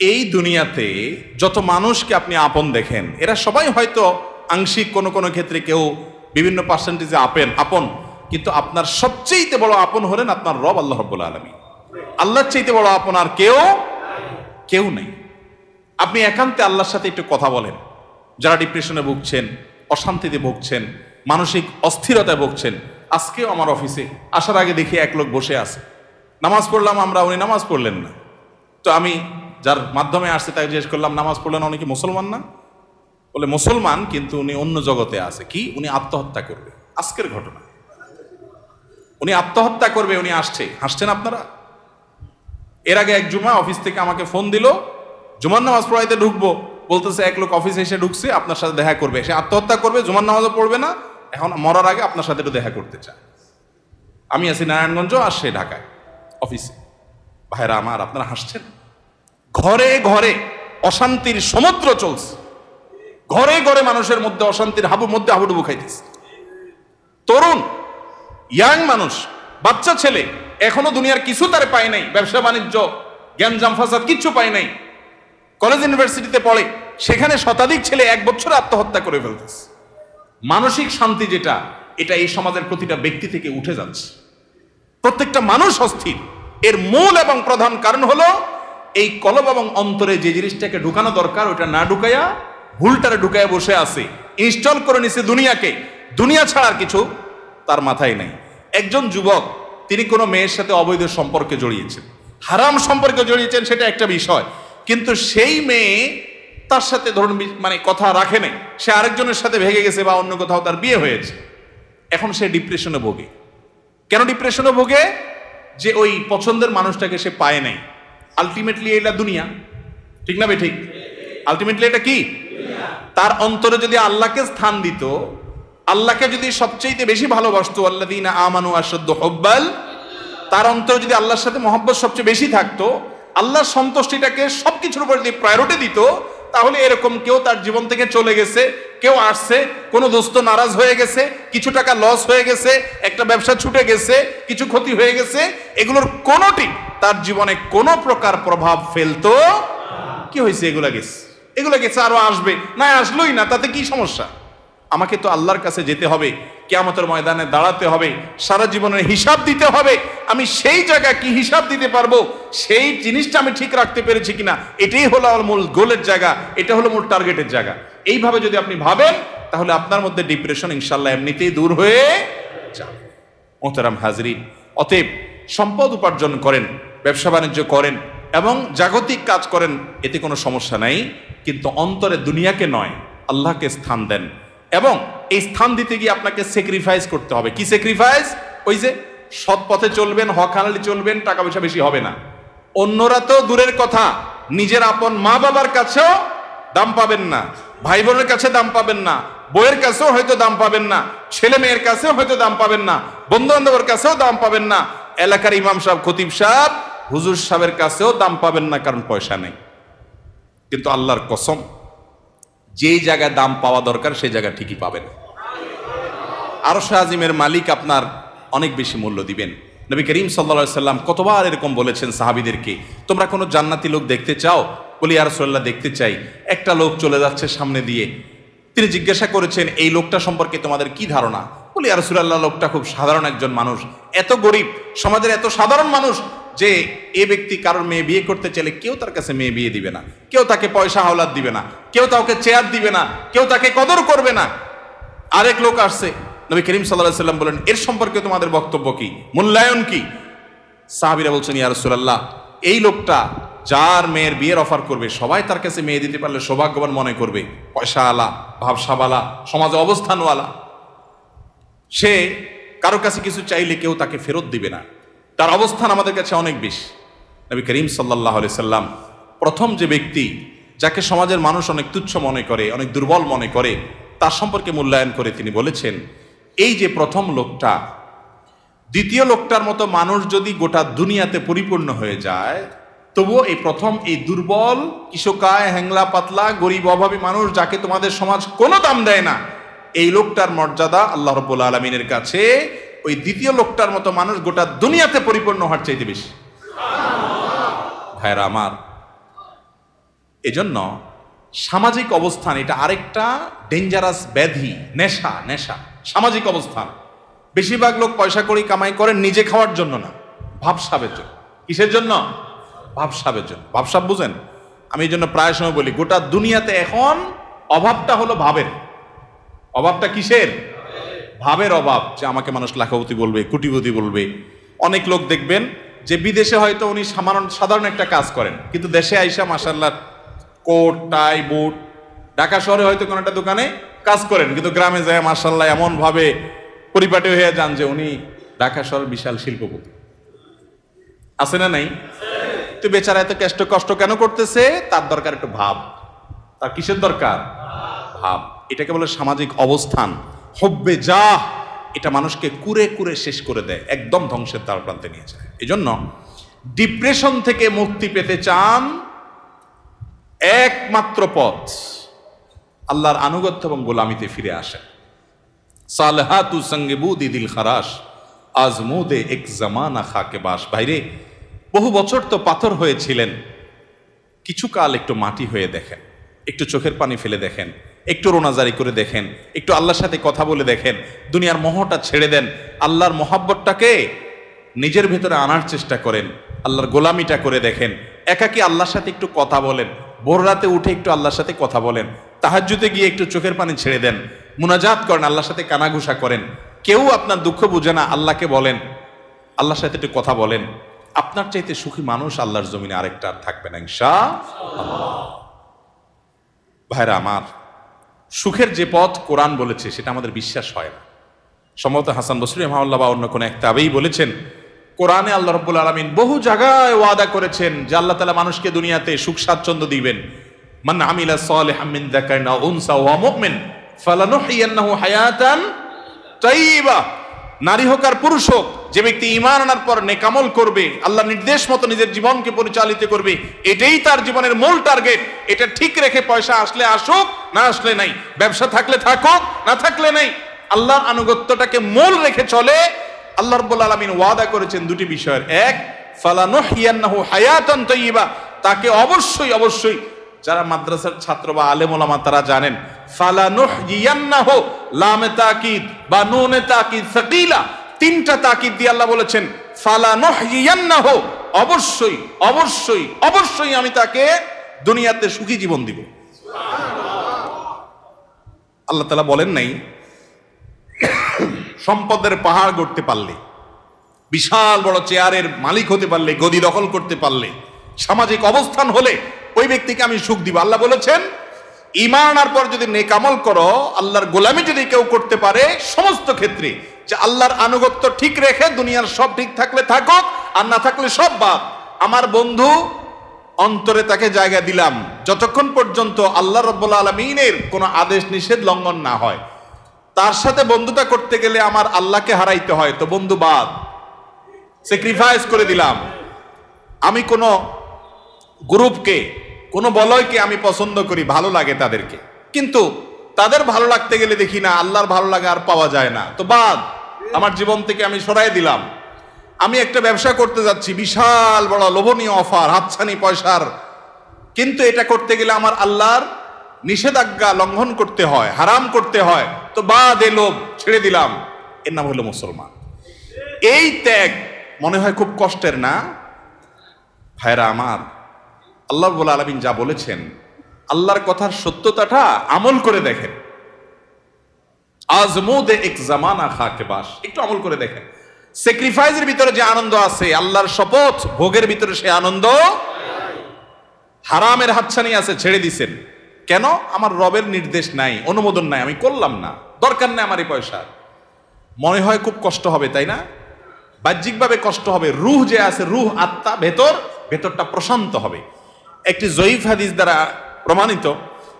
এই দুনিয়াতে যত মানুষকে আপনি আপন দেখেন, এরা সবাই হয়তো আংশিক কোনো কোনো ক্ষেত্রে কেউ বিভিন্ন পার্সেন্টেজে আপন, কিন্তু আপনার সবচেয়ে বড় আপন হলেন আপনার রব আল্লাহ রাব্বুল আলামিন। আল্লাহর চাইতে বড় আপন আর কেউ নেই। আপনি একান্তে আল্লাহর সাথে একটু কথা বলেন। যারা ডিপ্রেশনে ভুগছেন, অশান্তিতে ভুগছেন, মানসিক অস্থিরতায় ভুগছেন, আজকেও আমার অফিসে আসার আগে দেখি এক লোক বসে আছে, নামাজ পড়লাম আমরা, উনি নামাজ পড়লেন না। তো আমি যার মাধ্যমে আসছে তাকে জিজ্ঞেস করলাম, নামাজ পড়লেন, উনি কি মুসলমান না? বলে মুসলমান, কিন্তু উনি অন্য জগতে আছে। কি? উনি আত্মহত্যা করবে। আজকের ঘটনা, উনি আত্মহত্যা করবে, উনি আসছে। হাসছেন আপনারা? এর আগে এক জুমা অফিস থেকে আমাকে ফোন দিল, জুমার নামাজ পড়াইতে ঢুকবো, বলতেছে এক লোক অফিসে এসে ঢুকছে, আপনার সাথে দেখা করবে, সে আত্মহত্যা করবে, জুমার নামাজও পড়বে না, এখন মরার আগে আপনার সাথে একটু দেখা করতে চায়। আমি আছি নারায়ণগঞ্জ, আর সে ঢাকায় অফিসে। ভাইরা আমার, আপনারা হাসছেন? ঘরে ঘরে অশান্তির সমুদ্র চলছে, ঘরে ঘরে মানুষের মধ্যে অশান্তির হাবুডুবু খাইতেছে। তরুণ ইয়াং মানুষ, বাচ্চা ছেলে এখনো দুনিয়ার কিছু তারে পায় নাই, ব্যবসা বাণিজ্য জ্ঞানজাম ফাসাদ কিচ্ছু পায় নাই, কলেজ ইউনিভার্সিটিতে পড়ে, সেখানে শতাধিক ছেলে এক বছরে আত্মহত্যা করে ফেলতেছে। মানসিক শান্তি যেটা, এটা এই সমাজের প্রতিটা ব্যক্তি থেকে উঠে যাচ্ছে। প্রত্যেকটা মানুষ অস্থির। এর মূল এবং প্রধান কারণ হলো এই কলব এবং অন্তরে যে জিনিসটাকে ঢুকানো দরকার ওটা না ঢুকাইয়া ভুলটারে ঢুকাইয়া বসে আছে, ইনস্টল করে নিছে দুনিয়াকে। দুনিয়া ছাড়ার কিছু তার মাথায় নাই। একজন যুবক, তিনি কোনো মেয়ের সাথে অবৈধ সম্পর্কে জড়িয়েছেন, হারাম সম্পর্কে জড়িয়েছেন, সেটা একটা বিষয়, কিন্তু সেই মেয়ে তার সাথে ধরুন মানে কথা রাখে নাই, সে আরেকজনের সাথে ভেগে গেছে বা অন্য কোথাও তার বিয়ে হয়েছে। এখন সে ডিপ্রেশনে ভোগে। কেন ডিপ্রেশনে ভোগে? যে ওই পছন্দের মানুষটাকে সে পায় নাই। আলটিমেটলি এটা দুনিয়া, ঠিক না? ঠিক। আলটিমেটলি এটা কি? তার অন্তরে যদি আল্লাহকে স্থান দিত, আল্লাহকে যদি সবচেয়ে বেশি ভালোবাসতো, আল্লাযীনা আমানু আশাদ্দু হুব্বাল, তার অন্তরে যদি আল্লাহর সাথে মহব্বত সবচেয়ে বেশি থাকতো, আল্লাহর সন্তুষ্টিটাকে সবকিছুর উপর যদি প্রায়োরিটি দিত, তাহলে এরকম কেউ তার জীবন থেকে চলে গেছে, কেউ আসছে, কোনো দোস্ত নারাজ হয়ে গেছে, কিছু টাকা লস হয়ে গেছে, একটা ব্যবসা ছুটে গেছে, কিছু ক্ষতি হয়ে গেছে, এগুলোর কোনোটি তার জীবনে কোনো প্রকার প্রভাব ফেলতো? কি হয়েছে? এগুলা গেছে, আরো আসবে, না আসলোই না, তাতে কি সমস্যা? আমাকে তো আল্লাহর কাছে যেতে হবে, কিয়ামতের ময়দানে দাঁড়াতে হবে, সারা জীবনের হিসাব দিতে হবে। আমি সেই জায়গা কি হিসাব দিতে পারবো, সেই জিনিসটা আমি ঠিক রাখতে পেরেছি কিনা, এটাই হলো আমার মূল গোলের জায়গা, এটা হলো মূল টার্গেটের জায়গা। এইভাবে যদি আপনি ভাবেন, তাহলে আপনার মধ্যে ডিপ্রেশন ইনশাল্লাহ এমনিতেই দূর হয়ে যাবে। মোহতারাম হাজরিন, অতএব সম্পদ উপার্জন করেন, ব্যবসা বাণিজ্য করেন এবং জাগতিক কাজ করেন, এতে কোনো সমস্যা নাই, কিন্তু অন্তরে দুনিয়াকে নয়, আল্লাহকে স্থান দেন। এবং এই স্থান দিতে গিয়ে আপনাকে স্যাক্রিফাইস করতে হবে। কি স্যাক্রিফাইস? ওই যে সৎ পথে চলবেন, হক হালালি চলবেন, টাকা পয়সা বেশি হবে না। অন্যরা তো দূরের কথা, নিজের আপন মা বাবার কাছেও দাম পাবেন না, ভাই বোনের কাছে দাম পাবেন না, বইয়ের কাছেও হয়তো দাম পাবেন না, ছেলে মেয়ের কাছেও হয়তো দাম পাবেন না, বন্ধু বান্ধবের কাছেও দাম পাবেন না, এলাকার ইমাম সাহেব, খতিব সাহেব, হুজুর সাহেবের কাছেও দাম পাবেন না, কারণ পয়সা নেই। কিন্তু আল্লাহর কসম, যেই জায়গায় দাম পাওয়া দরকার সেই জায়গা ঠিকই পাবেন। আরশ আজিমের মালিক আপনার অনেক বেশি মূল্য দিবেন। নবী করিম সাল্লাল্লাহু আলাইহি সাল্লাম কতবার এরকম বলেছেন সাহাবীদেরকে, তোমরা কোনো জান্নাতি লোক দেখতে চাও? বলি ইয়া রাসূলুল্লাহ, দেখতে চাই। একটা লোক চলে যাচ্ছে সামনে দিয়ে, তিনি জিজ্ঞাসা করেছেন, এই লোকটা সম্পর্কে তোমাদের কি ধারণা? বলি ইয়া রাসূলুল্লাহ, লোকটা খুব সাধারণ একজন মানুষ, এত গরিব, সমাজের এত সাধারণ মানুষ যে এ ব্যক্তি কারোর মেয়ে বিয়ে করতে চাইলে কেউ তার কাছে মেয়ে বিয়ে দিবে না, কেউ তাকে পয়সা হাওলাত দিবে না, কেউ তাকে চেয়ার দিবে না, কেউ তাকে কদর করবে না। আরেক লোক আসছে, নবী করিম সাল্লাল্লাহু আলাইহি সাল্লাম বলেন, এর সম্পর্কে তোমাদের বক্তব্য কি, মূল্যায়ন কি? সাহাবীরা বলছেন, ইয়া রাসূলুল্লাহ, এই লোকটা যার মেয়ের বিয়ের অফার করবে, সবাই তার কাছে মেয়ে দিতে পারলে সৌভাগ্যবান মনে করবে, পয়সা আলা, ভাবসাবালা, সমাজে অবস্থানওয়ালা। সে কারো কাছে কিছু চাইলে কেউ তাকে ফেরত দিবে না, তার অবস্থান আমাদের কাছে অনেক বেশি। নবী করিম সাল্লাল্লাহু আলাইহি সাল্লাম প্রথম যে ব্যক্তি, যাকে সমাজের মানুষ অনেক তুচ্ছ মনে করে, অনেক দুর্বল মনে করে, তার সম্পর্কে মূল্যায়ন করে তিনি বলেছেন, এই যে প্রথম লোকটা, দ্বিতীয় লোকটার মতো মানুষ যদি গোটা দুনিয়াতে পরিপূর্ণ হয়ে যায়, তবুও এই প্রথম, এই দুর্বল, কিশোকায়, হ্যাংলা পাতলা, গরিব, অভাবী মানুষ, যাকে তোমাদের সমাজ কোনো দাম দেয় না, এই লোকটার মর্যাদা আল্লাহ রাব্বুল আলামিনের কাছে ওই দ্বিতীয় লোকটার মতো মানুষ গোটা দুনিয়াতে পরিপূর্ণ হওয়ার চাইতে বেশি। ভাইরা আমার, এজন্য সামাজিক অবস্থান এটা আরেকটা ডেঞ্জারাস ব্যাধি, নেশা। নেশা সামাজিক অবস্থান। বেশিরভাগ লোক পয়সা করি কামাই করেন নিজে খাওয়ার জন্য না, ভাবসাবের জন্য। কিসের জন্য? ভাবসাবের জন্য। ভাবসাব বুঝেন? আমি এই জন্য প্রায় সময় বলি গোটা দুনিয়াতে এখন অভাবটা হলো ভাবের। অভাবটা কিসের? ভাবের অভাব। যে আমাকে মানুষ লাখপতি বলবে, কোটিপতি বলবে। অনেক লোক দেখবেন যে বিদেশে হয়তো উনি সাধারণ একটা কাজ করেন, কিন্তু দেশে আইসা মাশাআল্লাহ কোট টাই বুট, ঢাকা শহরে হয়তো কোনো একটা দোকানে কাজ করেন, কিন্তু গ্রামে যায় মাশাআল্লাহ এমন ভাবে পরিপাটি হয়ে যান যে উনি ঢাকা শহরের বিশাল শিল্পপতি। আছে না নাই? তো বেচারা এত কষ্ট কেন করতেছে? তার দরকার একটু ভাব। তার কিসের দরকার? ভাব। এটাকে বলে সামাজিক অবস্থান। হব্বে যা, এটা মানুষকে কুরে কুরে শেষ করে দেয়, একদম ধ্বংসের দ্বার প্রান্তে নিয়ে যায়। এজন্য ডিপ্রেশন থেকে মুক্তি পেতে চান, একমাত্র পথ আল্লাহর আনুগত্য এবং গোলামিতে ফিরে আসেন। সালহাতু সঙ্গে বুদি দিল খারাস আজমুদে এক জামানা খাকে বাস। ভাইরে, বহু বছর তো পাথর হয়েছিলেন, কিছু কাল একটু মাটি হয়ে দেখেন, একটু চোখের পানি ফেলে দেখেন, একটু রোনাজারি করে দেখেন, একটু আল্লাহর সাথে কথা বলে দেখেন, দুনিয়ার মোহটা ছেড়ে দেন, আল্লাহর মোহাব্বতটাকে নিজের ভেতরে আনার চেষ্টা করেন, আল্লাহর গোলামিটা করে দেখেন। একাকি আল্লাহর সাথে একটু কথা বলেন, ভোর রাতে উঠে একটু আল্লাহর সাথে কথা বলেন, তাহাজ্জুদে গিয়ে একটু চোখের পানি ছেড়ে দেন, মুনাজাত করেন, আল্লাহর সাথে কানাঘুষা করেন। কেউ আপনার দুঃখ বুঝে না, আল্লাহকে বলেন, আল্লাহর সাথে একটু কথা বলেন। আপনার চাইতে সুখী মানুষ আল্লাহর জমিনে আরেকটা আর থাকবে না ইনশাআল্লাহ। ভাইরা আমার, সুখের যে পথ কোরআন বলেছে সেটা আমাদের বিশ্বাস হয় না। সম্ভবত হাসান বসরি রাহিমাহুল্লাহ বা অন্য কোন এক তাবেঈ বলেছেন, কোরআনে আল্লাহ রাব্বুল আলামিন বহু জায়গায় ওয়াদা করেছেন যে আল্লাহ তাআলা মানুষকে দুনিয়াতে সুখ স্বাচ্ছন্দ্য দিবেন। মান আমিলা সালিহাম মিন যাকারিন আও উনসা ওয়া মুমিন ফালানুহইয়ান্নাহু হায়াতান তাইয়্যিবা। নারী হোক আর পুরুষ হোক, যে ব্যক্তি ঈমান আনার পর নেকামল করবে, আল্লাহ নির্দেশ মতো নিজের জীবনকে পরিচালিত করবে, এটাই তার জীবনের মূল টার্গেট। এটা ঠিক রেখে পয়সা আসলে আসুক, না আসলে নাই, ব্যবসা থাকলে থাকুক, না থাকলে নাই, আল্লাহর আনুগত্যটাকে মূল রেখে চলে। আল্লাহ রাব্বুল আলামিন ওয়াদা করেছেন দুটি বিষয়ের। এক, ফালানুহইয়ান্নাহু হায়াতান তাইয়্যিবা, তাকে অবশ্যই অবশ্যই, যারা মাদ্রাসার ছাত্র বা আলেম ওলামা তারা জানেন, ফালানুহইয়ান্নাহু লামে তাকিদ বা নুনে তাকিদ সাকিলা, তিনটা তাকিদ দিয়ে আল্লাহ বলেছেন ফালানুহইয়ান্নাহু, অবশ্যই অবশ্যই অবশ্যই আমি তাকে দুনিয়াতে সুখী জীবন দিব। আল্লাহ তাআলা বলেন নাই সম্পদের পাহাড় গড়তে পারলে, বিশাল বড় চেয়ারের মালিক হতে পারলে, গদি দখল করতে পারলে, সামাজিক অবস্থান হলে ওই ব্যক্তিকে আমি সুখ দিব। আল্লাহ বলেছেন ঈমান আনার পর যদি নেক আমল করো, আল্লাহর গোলামি যদি কেউ করতে পারে সমস্ত ক্ষেত্রে, যে আল্লাহর আনুগত্য ঠিক রেখে দুনিয়ার সব ঠিক থাকলে থাকুক, আর না থাকলে সব বাদ, আমার বন্ধু অন্তরে তাকে জায়গা দিলাম যতক্ষণ পর্যন্ত আল্লাহ রাব্বুল আলামিনের কোনো আদেশ নিষেধ লঙ্ঘন না হয়। তার সাথে বন্ধুতা করতে গেলে আমার আল্লাহকে হারাইতে হয়, তো বন্ধু বাদ, স্যাক্রিফাইস করে দিলাম। আমি কোনো গ্রুপকে, কোনো বলয়কে আমি পছন্দ করি, ভালো লাগে তাদেরকে, কিন্তু তাদের ভালো লাগতে গেলে দেখি না আল্লাহর ভালো লাগা আর পাওয়া যায় না, তো বাদ, আমার জীবন থেকে আমি সরাই দিলাম। আমি একটা ব্যবসা করতে যাচ্ছি, বিশাল বড় লোভনীয় অফার, হাতছানি পয়সার, কিন্তু এটা করতে গেলে আমার আল্লাহর নিষেধাজ্ঞা লঙ্ঘন করতে হয়, হারাম করতে হয়, তো বাদ, এ লোভ ছেড়ে দিলাম। এর নাম হলো মুসলমান। এই ত্যাগ মনে হয় খুব কষ্টের না? ভাইরা আমার, আল্লাহ রাব্বুল আলামিন যা বলেছেন, আল্লাহর কথার সত্যতাটা আমল করে দেখেন। আজমুদে এক জামানা খাকে বাস, একটু আমল করে দেখেন। স্যাক্রিফাইসের ভিতরে যে আনন্দ আছে, আল্লাহর শপথ ভোগের ভিতরে সে আনন্দ। হারামের হাতছানি আছে, ছেড়ে দিছেন কেন? আমার রবের নির্দেশ নাই, অনুমোদন নাই, আমি করলাম না, দরকার নেই আমার এই পয়সা। মনে হয় খুব কষ্ট হবে, তাই না? বাহ্যিকভাবে কষ্ট হবে, রুহ যে আছে, রুহ আত্মা ভেতরটা প্রশান্ত হবে। একটি জয়ীফ হাদিস দ্বারা প্রমাণিত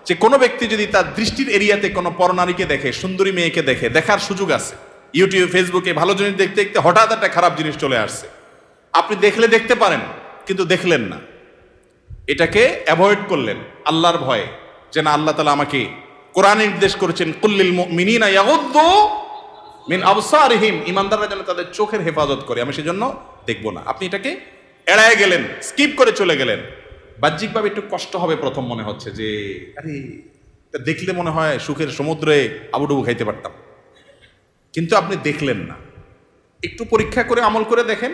যে কোনো ব্যক্তি যদি তার দৃষ্টির এরিয়াতে কোনো পরনারীকে দেখে, সুন্দরী মেয়েকে দেখে, দেখার সুযোগ আছে, ইউটিউব ফেসবুকে ভালো জিনিস দেখতে দেখতে হঠাৎ একটা খারাপ জিনিস চলে আসছে, আপনি দেখলে দেখতে পারেন, কিন্তু দেখলেন না, এটাকে অ্যাভয়েড করলেন আল্লাহর ভয়ে, যে না, আল্লাহ তাআলা আমাকে কোরআনে নির্দেশ করেছেন কুল্লিল মুমিনিনা ইয়াগুদ্দু মিন আবসারিহিম, ঈমানদাররা যেন তাদের চোখের হেফাজত করে, আমি সেজন্য দেখব না। আপনি এটাকে এড়ায় গেলেন, স্কিপ করে চলে গেলেন, বাহ্যিকভাবে একটু কষ্ট হবে প্রথম, মনে হচ্ছে যে আরে এটা দেখলে মনে হয় সুখের সমুদ্রে আবুডুবু খাইতে পারতাম, কিন্তু আপনি দেখলেন না। একটু পরীক্ষা করে আমল করে দেখেন,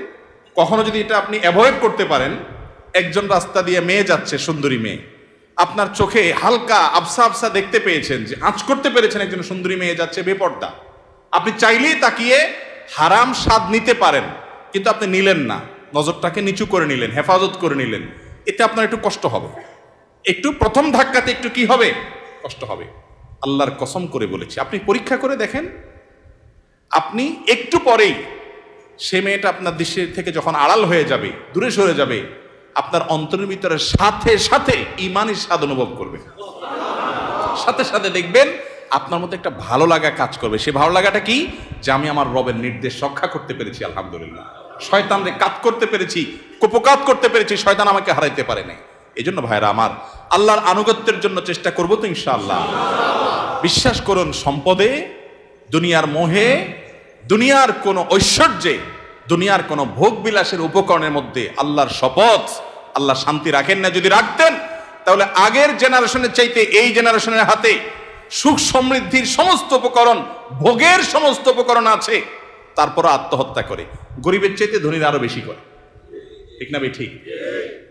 কখনো যদি এটা আপনি অ্যাভয়েড করতে পারেন। একজন রাস্তা দিয়ে মেয়ে যাচ্ছে, সুন্দরী মেয়ে, আপনার চোখে হালকা আবসা আবসা দেখতে পেয়েছেন, যে আঁচ করতে পেরেছেন একজন সুন্দরী মেয়ে যাচ্ছে বেপর্দা, আপনি চাইলেই তাকিয়ে হারাম স্বাদ নিতে পারেন, কিন্তু আপনি নিলেন না, নজরটাকে নিচু করে নিলেন, হেফাজত করে নিলেন, এতে আপনার একটু কষ্ট হবে। একটু প্রথম ধাক্কাতে একটু কি হবে, কষ্ট হবে। আল্লাহর কসম করে বলেছি, আপনি পরীক্ষা করে দেখেন, আপনি একটু পরেই সে মেয়েটা আপনার দৃষ্টি থেকে যখন আড়াল হয়ে যাবে, দূরে সরে যাবে, আপনার অন্তরের ভিতরে সাথে সাথে ঈমানের স্বাদ অনুভব করবে। সাথে সাথে দেখবেন আপনার মধ্যে একটা ভালো লাগা কাজ করবে। সে ভালো লাগাটা কি, যে আমি আমার রবের নির্দেশ রক্ষা করতে পেরেছি, আলহামদুলিল্লাহ। শয়তানরে কাত করতে পেরেছি, কুপকাত করতে পেরেছি, শয়তান আমাকে হারাইতে পারে নাই। এই জন্য ভাইরা আমার, আল্লাহর আনুগত্যের জন্য চেষ্টা করবো তো ইনশাআল্লাহ। বিশ্বাস করুন, সম্পদে, দুনিয়ার মোহে, দুনিয়ার কোনো ঐশ্বর্যে, দুনিয়ার কোনো ভোগ বিলাসের উপকরণের মধ্যে আল্লাহর শপথ, আল্লাহ শান্তি রাখেন না। যদি রাখতেন তাহলে আগের জেনারেশনের চাইতে এই জেনারেশনের হাতে সুখ সমৃদ্ধির সমস্ত উপকরণ, ভোগের সমস্ত উপকরণ আছে, তারপর আত্মহত্যা করে, গরিবের চাইতে ধনীরা আরো বেশি করে। ঠিক না ঠিক?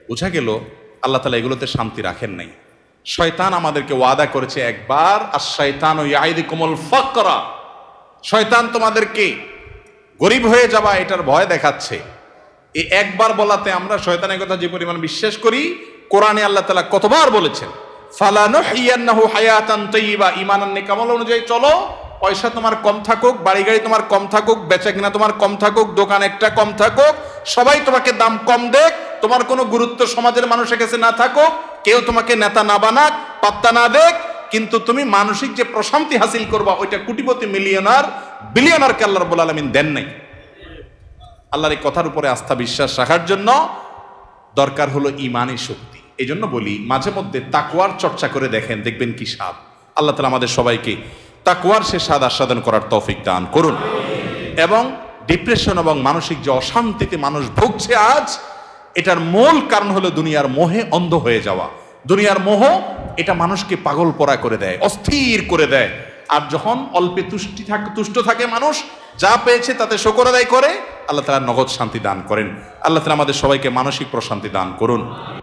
বোঝা গেল আল্লাহ তাআলা এগুলোতে শান্তি রাখেন নাই। শয়তান আমাদেরকে ওয়াদা করেছে একবার, আশ-শাইতানু ইয়াইদুকুমুল ফাকরা, শয়তান তোমাদেরকে গরিব হয়ে যাবা এটার ভয় দেখাচ্ছে। এই একবার বলাতে আমরা শয়তানের কথা যে পরিমাণ বিশ্বাস করি, কোরআনে আল্লাহ তাআলা কতবার বলেছেন, ফালানুহিয়ান্নাহু হায়াতান তাইয়্যিবা, ঈমানান নেক আমল অনুযায়ী চলো। পয়সা তোমার কম থাকুক, বাড়ি গাড়ি তোমার কম থাকুক, বেচা কিনা তোমার কম থাকুক, দোকান একটা কম থাকুক, সবাই তোমাকে দাম কম দেখ, তোমার কোনো গুরুত্ব সমাজের মানুষের কাছে না থাকুক, কেউ তোমাকে নেতা না বানাক, পাত্তা না দেখ, কিন্তু তুমি মানসিক যে প্রশান্তি হাসিল করবা, ওইটা কোটিপতি, মিলিয়নার, বিলিয়নারকে আল্লাহ রাব্বুল আলামিন দেন নাই। আল্লাহর এই কথার উপরে আস্থা বিশ্বাস রাখার জন্য দরকার হলো ঈমানী শক্তি। এই জন্য বলি, মাঝে মধ্যে তাকওয়ার চর্চা করে দেখেন, দেখবেন কি স্বাদ। আল্লাহ তাআলা আমাদের সবাইকে তাকওয়ার সে স্বাদ আস্বাদন করার তৌফিক দান করুন। এবং ডিপ্রেশন এবং মানসিক যে অশান্তিতে মানুষ ভুগছে আজ, এটার মূল কারণ হলো দুনিয়ার মোহে অন্ধ হয়ে যাওয়া। দুনিয়ার মোহ এটা মানুষকে পাগল পরা করে দেয়, অস্থির করে দেয়। আর যখন অল্পে তুষ্ট থাকে মানুষ, যা পেয়েছে তাতে শুকর আদায় করে, আল্লাহ তাআলা নগদ শান্তি দান করেন। আল্লাহ তাআলা আমাদের সবাইকে মানসিক প্রশান্তি দান করুন।